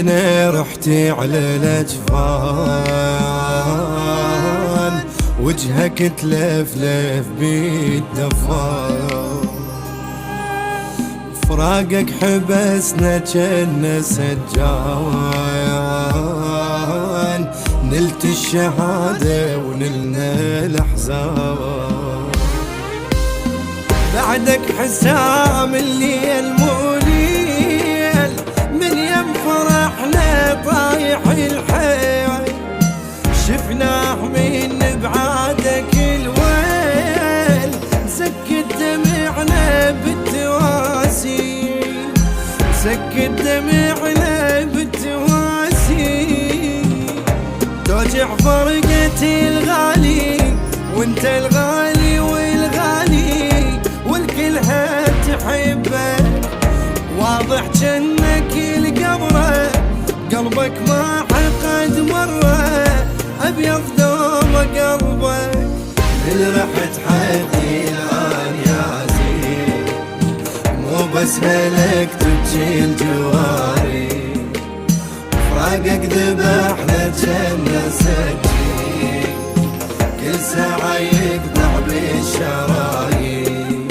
شفنا رحتي على الاجفان، وجهك تلفلف بالدفان، فراقك حبسنا جنة سجان، نلت الشهادة ونلنا الأحزان، بعدك حسام الليل مو ليل، من يم فرحنا طايح الحيل، شفناه من بعادك الويل، سكت دمعنا بالتواسي، سكت دمعنا بالتواسي، توجع فرقتي الغالي، وانت الغالي والغالي، والكل هتحبك، واضح جنك القبره، قلبك ما حقد مره، ابيض دوم قلبك، من رحت حدي الان يا زين، مو بس هلك تبكي الجواري، فراقك ذبحنا جنة سجين، كل ساعة يقطع بالشرايين،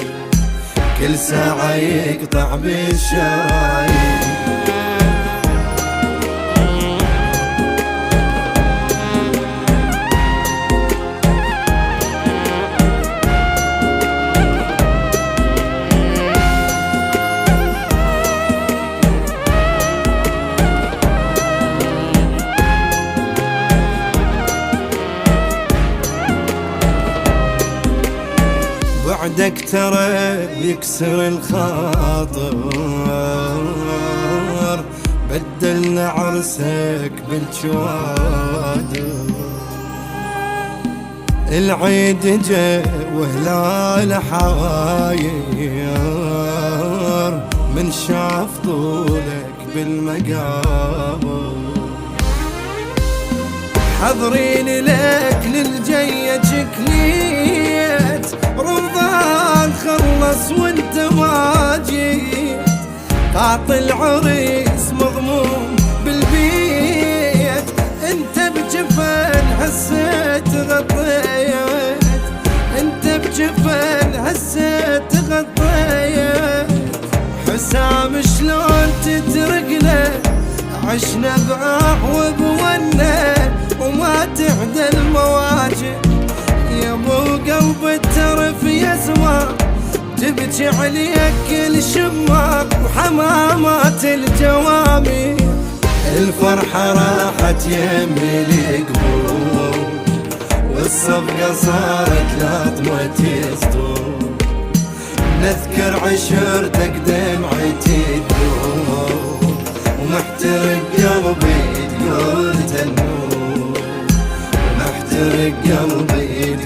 كل ساعة يقطع بالشرايين. بعدك ترى يكسر الخاطر، بدلنا عرسك بالجوادر، العيد جا وهلال حواير، من شاف طولك بالمقابر، حضرين لك للجية جكليت، رمضان خلص وانت ما جيت، تعطي العريس مضموم بالبيت، انت بجفن هسيت غطيت، انت بجفن هسيت غطيت، حسام شلون تتركنا، عشنا بعاه وبونا، وما تهدى المواجع، يا ابو قلب الترف يسمع، تبكي عليك كل شماق، وحمامات الجوامي، الفرحة راحت يمي القبور، والصفقة صارت لطمة سطور، نذكر عشرتك دمعتي تدور، ومحترق قلبي تقول تنور، محترق قلبي